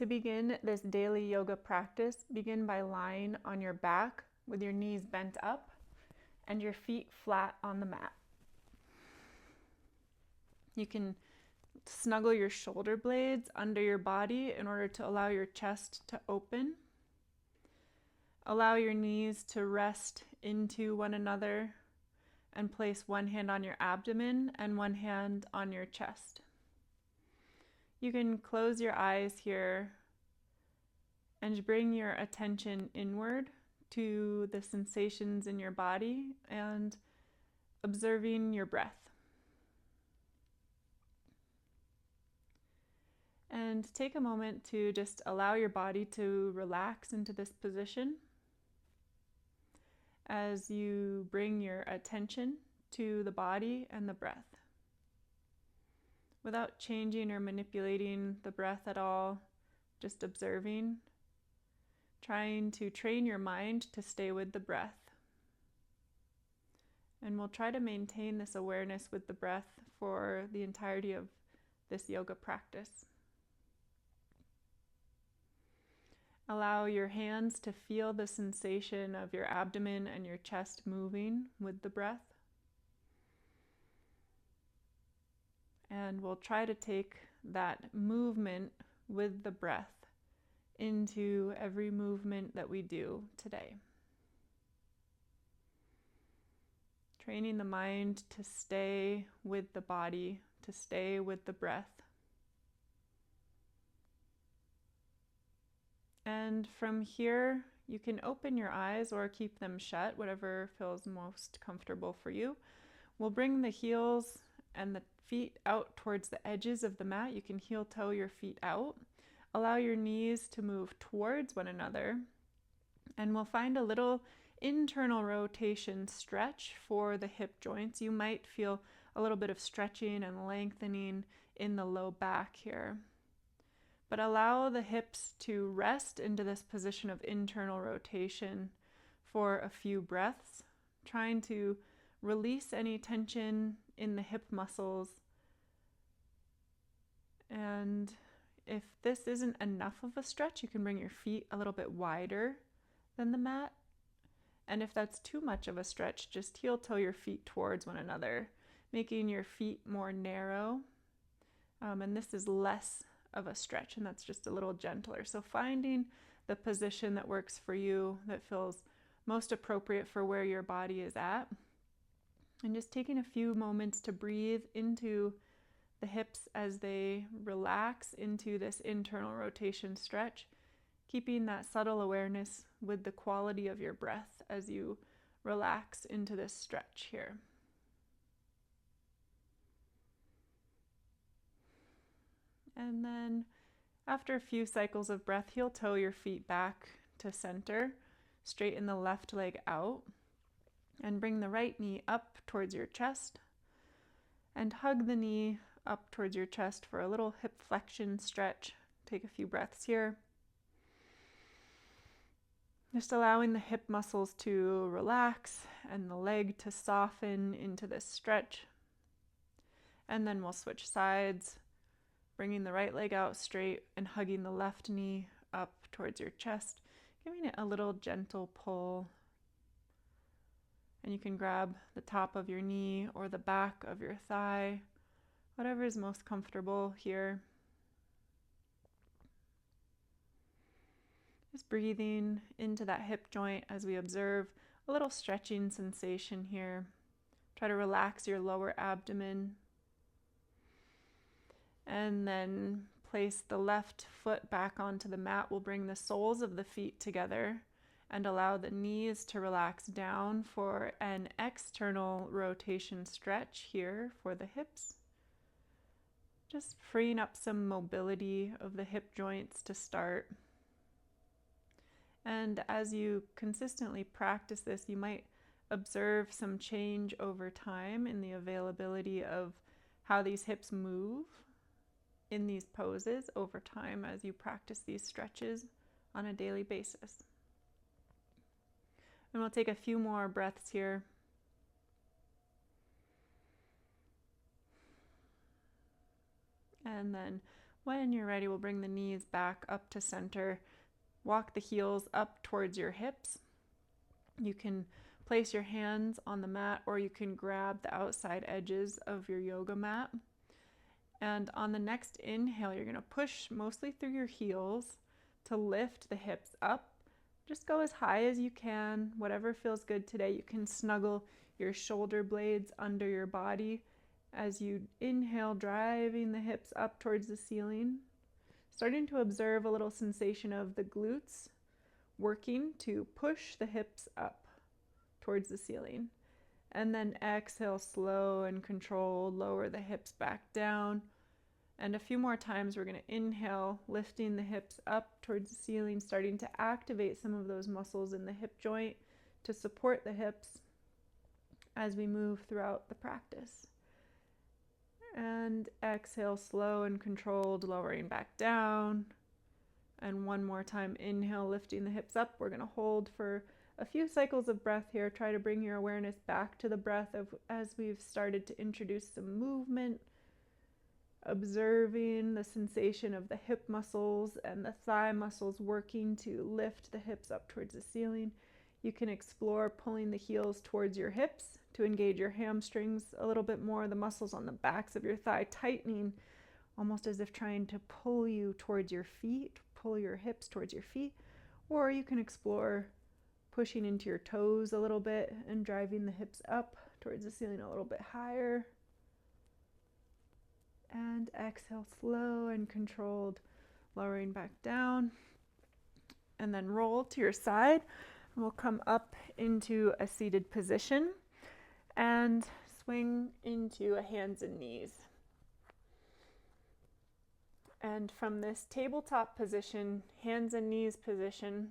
To begin this daily yoga practice, begin by lying on your back with your knees bent up and your feet flat on the mat. You can snuggle your shoulder blades under your body in order to allow your chest to open. Allow your knees to rest into one another and place one hand on your abdomen and one hand on your chest. You can close your eyes here and bring your attention inward to the sensations in your body and observing your breath. And take a moment to just allow your body to relax into this position as you bring your attention to the body and the breath. Without changing or manipulating the breath at all, just observing, trying to train your mind to stay with the breath. And we'll try to maintain this awareness with the breath for the entirety of this yoga practice. Allow your hands to feel the sensation of your abdomen and your chest moving with the breath. And we'll try to take that movement with the breath into every movement that we do today. Training the mind to stay with the body, to stay with the breath. And from here, you can open your eyes or keep them shut, whatever feels most comfortable for you. We'll bring the heels and the feet out towards the edges of the mat. You can heel toe your feet out. Allow your knees to move towards one another. And we'll find a little internal rotation stretch for the hip joints. You might feel a little bit of stretching and lengthening in the low back here. But allow the hips to rest into this position of internal rotation for a few breaths, trying to release any tension in the hip muscles. And if this isn't enough of a stretch, you can bring your feet a little bit wider than the mat. And if that's too much of a stretch, just heel toe your feet towards one another, making your feet more narrow. And this is less of a stretch, and that's just a little gentler. So finding the position that works for you, that feels most appropriate for where your body is at. And just taking a few moments to breathe into the hips as they relax into this internal rotation stretch, keeping that subtle awareness with the quality of your breath as you relax into this stretch here. And then after a few cycles of breath, heel toe your feet back to center, straighten the left leg out, and bring the right knee up towards your chest, and hug the knee up towards your chest for a little hip flexion stretch. Take a few breaths here. Just allowing the hip muscles to relax and the leg to soften into this stretch. And then we'll switch sides, bringing the right leg out straight and hugging the left knee up towards your chest, giving it a little gentle pull. And you can grab the top of your knee or the back of your thigh, whatever is most comfortable here. Just breathing into that hip joint as we observe a little stretching sensation here. Try to relax your lower abdomen. And then place the left foot back onto the mat. We'll bring the soles of the feet together and allow the knees to relax down for an external rotation stretch here for the hips. Just freeing up some mobility of the hip joints to start. And as you consistently practice this, you might observe some change over time in the availability of how these hips move in these poses over time as you practice these stretches on a daily basis. And we'll take a few more breaths here. And then When you're ready, we'll bring the knees back up to center. Walk the heels up towards your hips. You can place your hands on the mat, or you can grab the outside edges of your yoga mat. And on the next inhale, you're going to push mostly through your heels to lift the hips up. Just go as high as you can, whatever feels good today. You can snuggle your shoulder blades under your body as you inhale, driving the hips up towards the ceiling. Starting to observe a little sensation of the glutes working to push the hips up towards the ceiling. And then exhale, slow and controlled, lower the hips back down. And a few more times we're going to inhale, lifting the hips up towards the ceiling, starting to activate some of those muscles in the hip joint to support the hips as we move throughout the practice. And exhale, slow and controlled, lowering back down. And one more time, inhale, lifting the hips up. We're going to hold for a few cycles of breath here. Try to bring your awareness back to the breath as we've started to introduce some movement, observing the sensation of the hip muscles and the thigh muscles working to lift the hips up towards the ceiling. You can explore pulling the heels towards your hips to engage your hamstrings a little bit more, the muscles on the backs of your thigh tightening, almost as if trying to pull you towards your feet, pull your hips towards your feet. Or you can explore pushing into your toes a little bit and driving the hips up towards the ceiling a little bit higher. And exhale, slow and controlled, lowering back down. And then roll to your side. We'll come up into a seated position and swing into a hands and knees. And from this tabletop position, hands and knees position,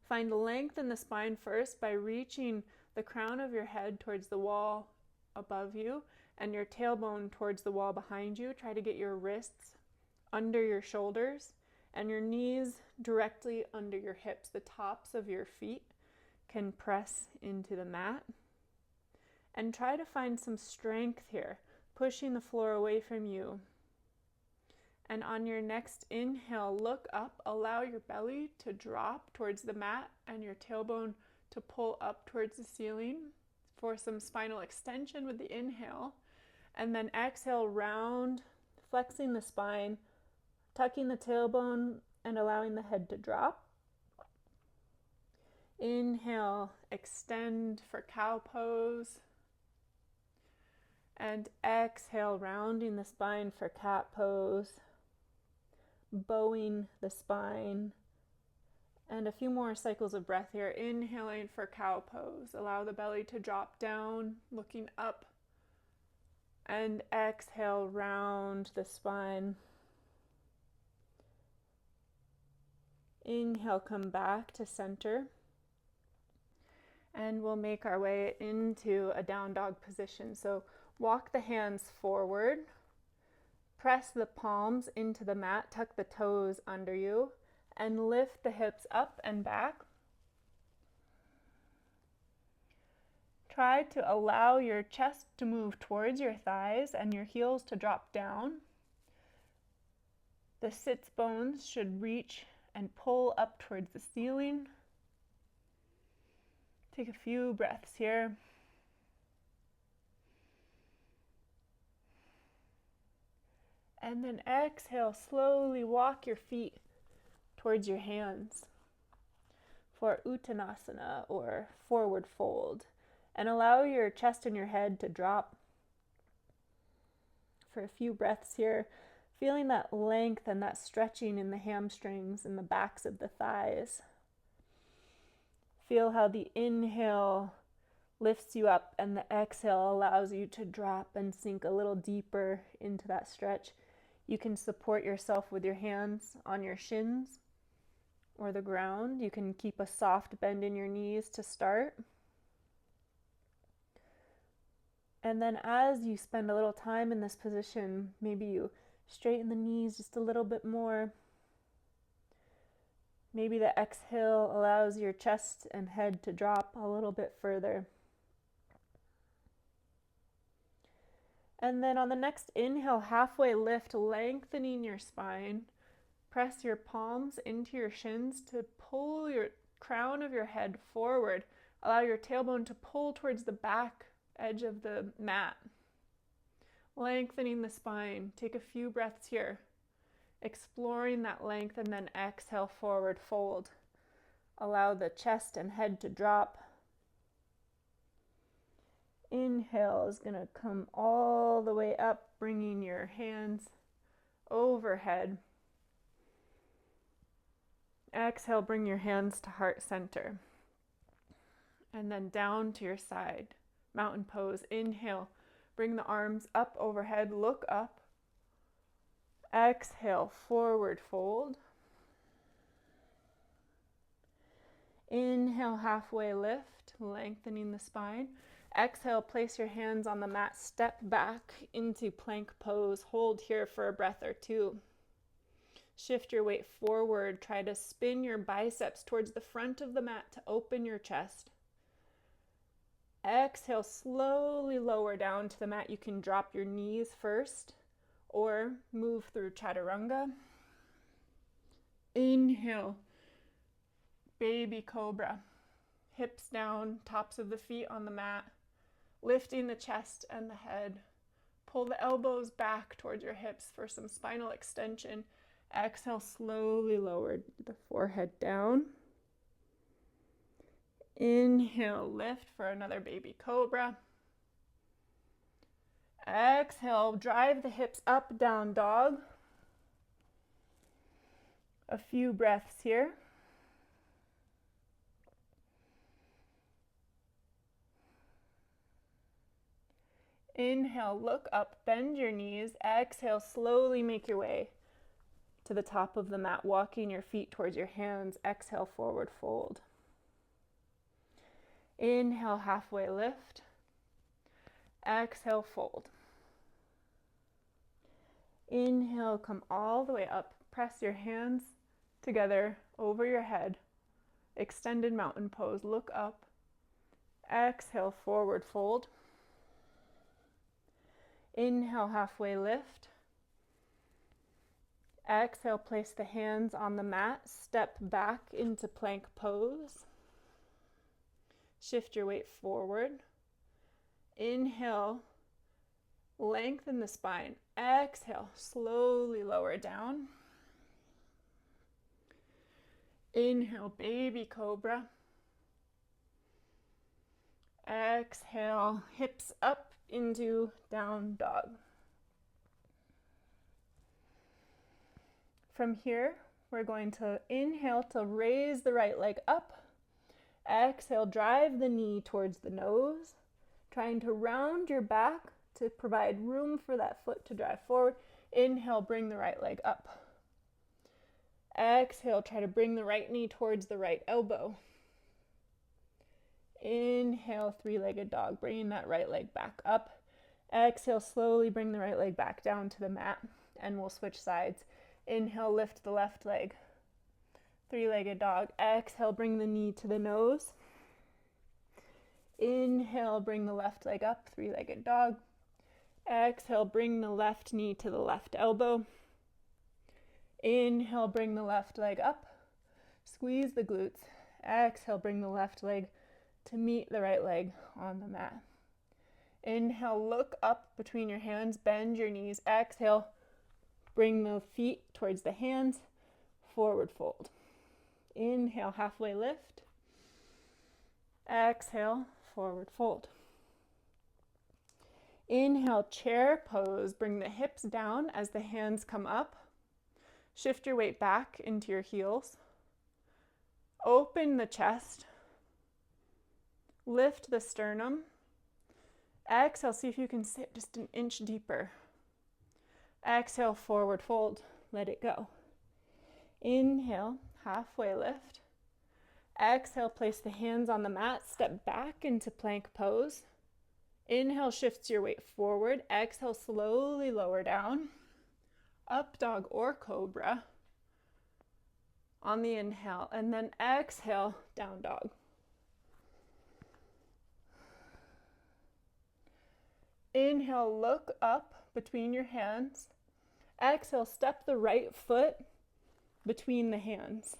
find length in the spine first by reaching the crown of your head towards the wall above you and your tailbone towards the wall behind you. Try to get your wrists under your shoulders and your knees directly under your hips. The tops of your feet can press into the mat. And try to find some strength here, pushing the floor away from you. And on your next inhale, look up, allow your belly to drop towards the mat and your tailbone to pull up towards the ceiling for some spinal extension with the inhale. And then exhale, round, flexing the spine, tucking the tailbone and allowing the head to drop. Inhale, extend for cow pose. And exhale, rounding the spine for cat pose. Bowing the spine. And a few more cycles of breath here. Inhaling for cow pose. Allow the belly to drop down, looking up. And exhale, round the spine. Inhale, come back to center. And we'll make our way into a down dog position. So walk the hands forward. Press the palms into the mat. Tuck the toes under you. And lift the hips up and back. Try to allow your chest to move towards your thighs and your heels to drop down. The sits bones should reach and pull up towards the ceiling. Take a few breaths here. And then exhale, slowly walk your feet towards your hands for Uttanasana or forward fold. And allow your chest and your head to drop for a few breaths here, feeling that length and that stretching in the hamstrings and the backs of the thighs. Feel how the inhale lifts you up and the exhale allows you to drop and sink a little deeper into that stretch. You can support yourself with your hands on your shins or the ground. You can keep a soft bend in your knees to start. And then as you spend a little time in this position, maybe you straighten the knees just a little bit more. Maybe the exhale allows your chest and head to drop a little bit further. And then on the next inhale, halfway lift, lengthening your spine. Press your palms into your shins to pull your crown of your head forward. Allow your tailbone to pull towards the back edge of the mat. Lengthening the spine. Take a few breaths here. Exploring that length, and then exhale, forward fold. Allow the chest and head to drop. Inhale is going to come all the way up, bringing your hands overhead. Exhale, bring your hands to heart center. And then down to your side. Mountain pose. Inhale, bring the arms up overhead, look up. Exhale, forward fold. Inhale, halfway lift, lengthening the spine. Exhale, place your hands on the mat, step back into plank pose. Hold here for a breath or two. Shift your weight forward. Try to spin your biceps towards the front of the mat to open your chest. Exhale, slowly lower down to the mat. You can drop your knees first or move through chaturanga. Inhale, baby cobra. Hips down, tops of the feet on the mat. Lifting the chest and the head. Pull the elbows back towards your hips for some spinal extension. Exhale, slowly lower the forehead down. Inhale, lift for another baby cobra. Exhale, drive the hips up, down dog. A few breaths here. Inhale, look up, bend your knees. Exhale, slowly make your way to the top of the mat, walking your feet towards your hands. Exhale, forward fold. Inhale, halfway lift. Exhale, fold. Inhale, come all the way up. Press your hands together over your head. Extended mountain pose. Look up. Exhale, forward fold. Inhale, halfway lift. Exhale, place the hands on the mat. Step back into plank pose. Shift your weight forward. Inhale, lengthen the spine. Exhale, slowly lower down. Inhale, baby cobra. Exhale, hips up into down dog. From here, we're going to inhale to raise the right leg up. Exhale, drive the knee towards the nose, trying to round your back to provide room for that foot to drive forward. Inhale, bring the right leg up. Exhale, try to bring the right knee towards the right elbow. Inhale, three-legged dog, bringing that right leg back up. Exhale, slowly bring the right leg back down to the mat, and we'll switch sides. Inhale, lift the left leg. Three-legged dog. Exhale, bring the knee to the nose. Inhale, bring the left leg up, three-legged dog. Exhale, bring the left knee to the left elbow. Inhale, bring the left leg up. Squeeze the glutes. Exhale, bring the left leg to meet the right leg on the mat. Inhale, look up between your hands, bend your knees. Exhale, bring the feet towards the hands, forward fold. Inhale, halfway lift. Exhale, forward fold. Inhale, chair pose. Bring the hips down as the hands come up. Shift your weight back into your heels. Open the chest. Lift the sternum. Exhale, see if you can sit just an inch deeper. Exhale, forward fold. Let it go. Inhale, halfway lift. Exhale, place the hands on the mat. Step back into plank pose. Inhale, shifts your weight forward. Exhale, slowly lower down. Up dog or cobra on the inhale. And then exhale, down dog. Inhale, look up between your hands. Exhale, step the right foot between the hands.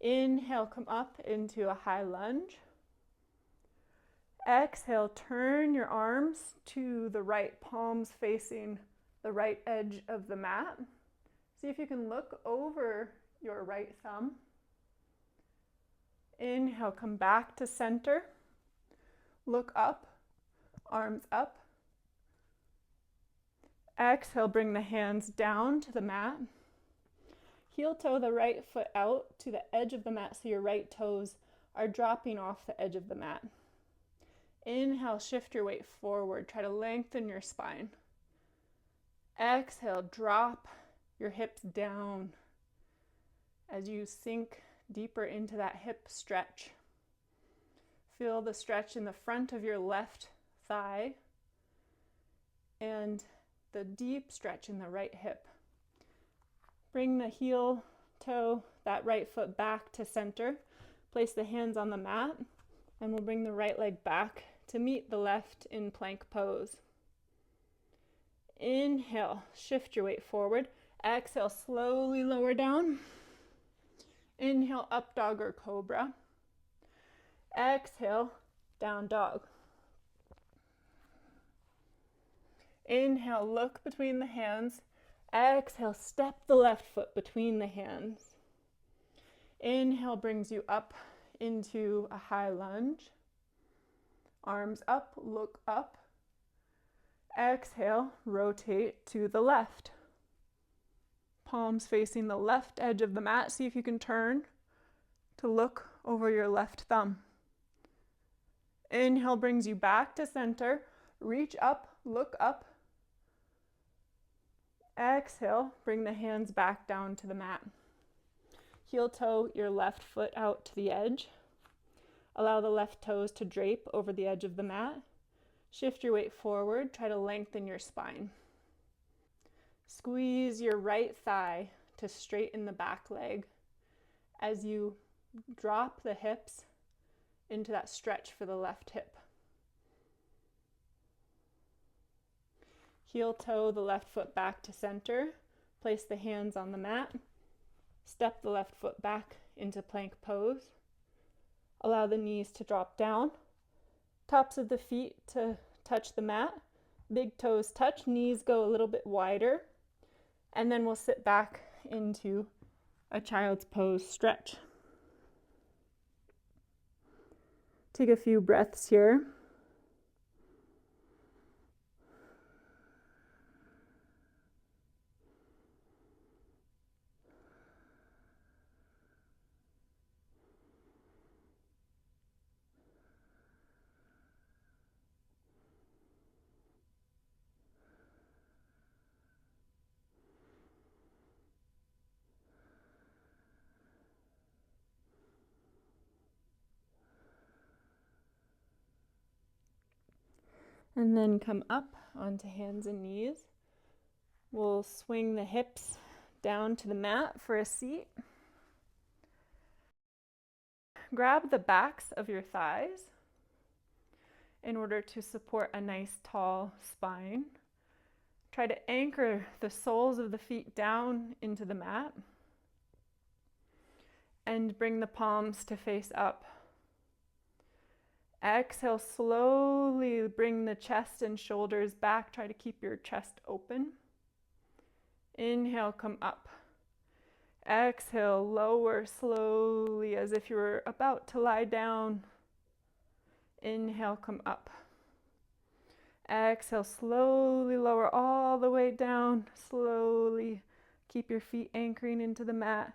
Inhale, come up into a high lunge. Exhale, turn your arms to the right, palms facing the right edge of the mat. See if you can look over your right thumb. Inhale, come back to center. Look up, arms up. Exhale, bring the hands down to the mat. Heel toe the right foot out to the edge of the mat so your right toes are dropping off the edge of the mat. Inhale, shift your weight forward. Try to lengthen your spine. Exhale, drop your hips down as you sink deeper into that hip stretch. Feel the stretch in the front of your left thigh and the deep stretch in the right hip. Bring the heel toe, that right foot back to center. Place the hands on the mat, and we'll bring the right leg back to meet the left in plank pose. Inhale, shift your weight forward. Exhale, slowly lower down. Inhale, up dog or cobra. Exhale, down dog. Inhale, look between the hands. Exhale, step the left foot between the hands. Inhale brings you up into a high lunge. Arms up, look up. Exhale, rotate to the left. Palms facing the left edge of the mat. See if you can turn to look over your left thumb. Inhale brings you back to center. Reach up, look up. Exhale, bring the hands back down to the mat. Heel toe your left foot out to the edge. Allow the left toes to drape over the edge of the mat. Shift your weight forward. Try to lengthen your spine. Squeeze your right thigh to straighten the back leg as you drop the hips into that stretch for the left hip. Heel toe the left foot back to center. Place the hands on the mat. Step the left foot back into plank pose. Allow the knees to drop down. Tops of the feet to touch the mat. Big toes touch, knees go a little bit wider. And then we'll sit back into a child's pose stretch. Take a few breaths here. And then come up onto hands and knees. We'll swing the hips down to the mat for a seat. Grab the backs of your thighs in order to support a nice tall spine. Try to anchor the soles of the feet down into the mat and bring the palms to face up. Exhale, slowly bring the chest and shoulders back. Try to keep your chest open. Inhale, come up. Exhale, lower slowly as if you were about to lie down. Inhale, come up. Exhale, slowly lower all the way down. Slowly keep your feet anchoring into the mat.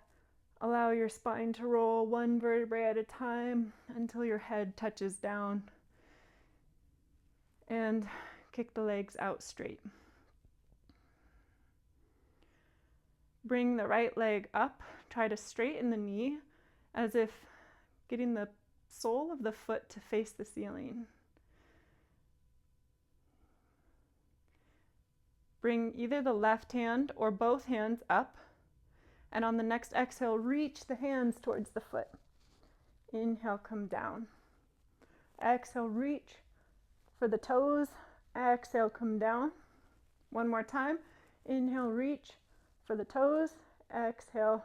Allow your spine to roll one vertebrae at a time until your head touches down. And kick the legs out straight. Bring the right leg up. Try to straighten the knee as if getting the sole of the foot to face the ceiling. Bring either the left hand or both hands up. And on the next exhale, reach the hands towards the foot. Inhale, come down. Exhale, reach for the toes Exhale, come down. One more time. Inhale, reach for the toes. Exhale,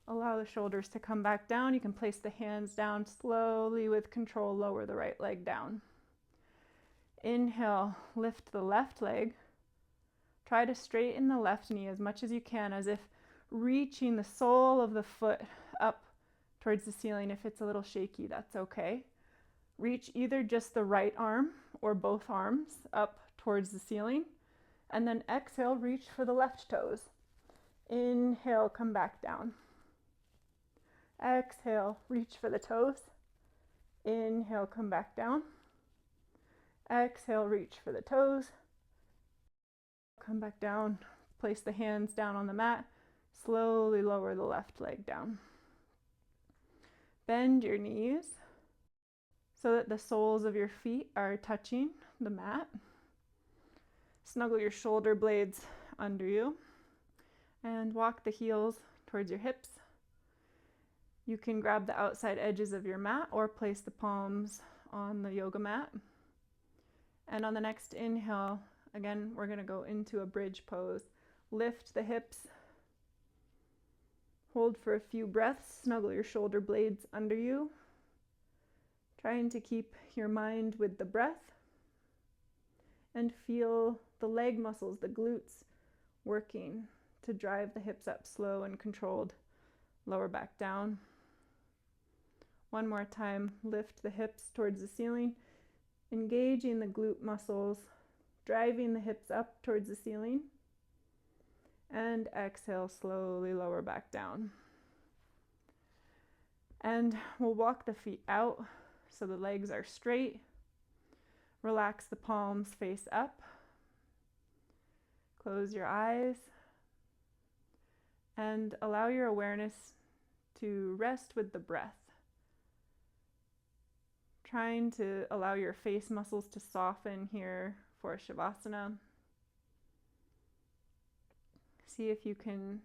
allow the shoulders to come back down. You can place the hands down slowly with control. Lower the right leg down. Inhale, lift the left leg. Try to straighten the left knee as much as you can, as if reaching the sole of the foot up towards the ceiling. If it's a little shaky, that's okay. Reach either just the right arm or both arms up towards the ceiling. And then exhale, reach for the left toes. Inhale, come back down. Exhale, reach for the toes. Inhale, come back down. Exhale, reach for the toes. Come back down. Place the hands down on the mat. Slowly lower the left leg down. Bend your knees so that the soles of your feet are touching the mat. Snuggle your shoulder blades under you and walk the heels towards your hips. You can grab the outside edges of your mat or place the palms on the yoga mat. And on the next inhale, again, we're going to go into a bridge pose. Lift the hips. Hold for a few breaths. Snuggle your shoulder blades under you. Trying to keep your mind with the breath. And feel the leg muscles, the glutes, working to drive the hips up slow and controlled. Lower back down. One more time. Lift the hips towards the ceiling. Engaging the glute muscles, driving the hips up towards the ceiling. And exhale, slowly lower back down. And we'll walk the feet out so the legs are straight. Relax the palms face up. Close your eyes. And allow your awareness to rest with the breath. Trying to allow your face muscles to soften here for Shavasana. See if you can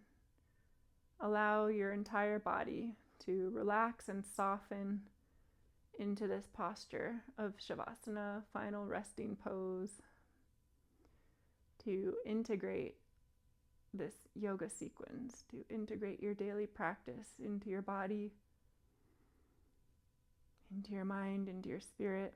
allow your entire body to relax and soften into this posture of Shavasana, final resting pose, to integrate this yoga sequence, to integrate your daily practice into your body, into your mind, into your spirit.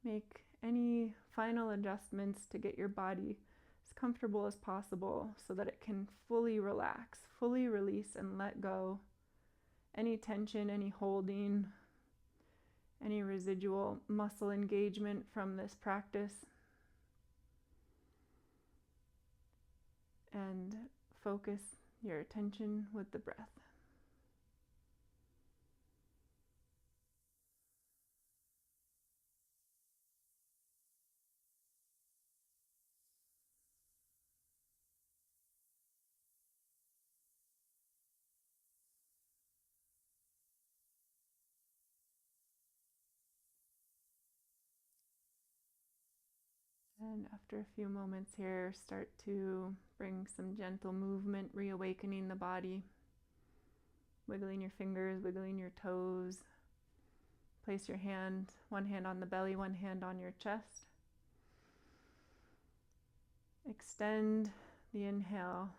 Make any final adjustments to get your body as comfortable as possible so that it can fully relax, fully release and let go any tension, any holding, any residual muscle engagement from this practice. And focus your attention with the breath. And after a few moments here, start to bring some gentle movement, reawakening the body. Wiggling your fingers, wiggling your toes. Place your hand, one hand on the belly, one hand on your chest. Extend the inhale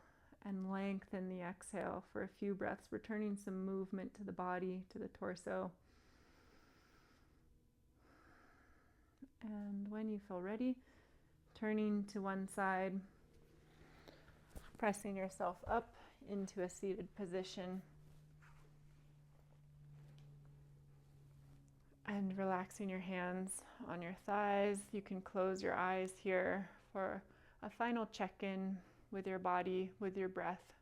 and lengthen the exhale for a few breaths, returning some movement to the body, to the torso. And when you feel ready, turning to one side, pressing yourself up into a seated position, and relaxing your hands on your thighs. You can close your eyes here for a final check-in with your body, with your breath,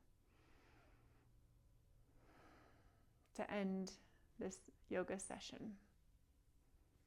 to end this yoga session.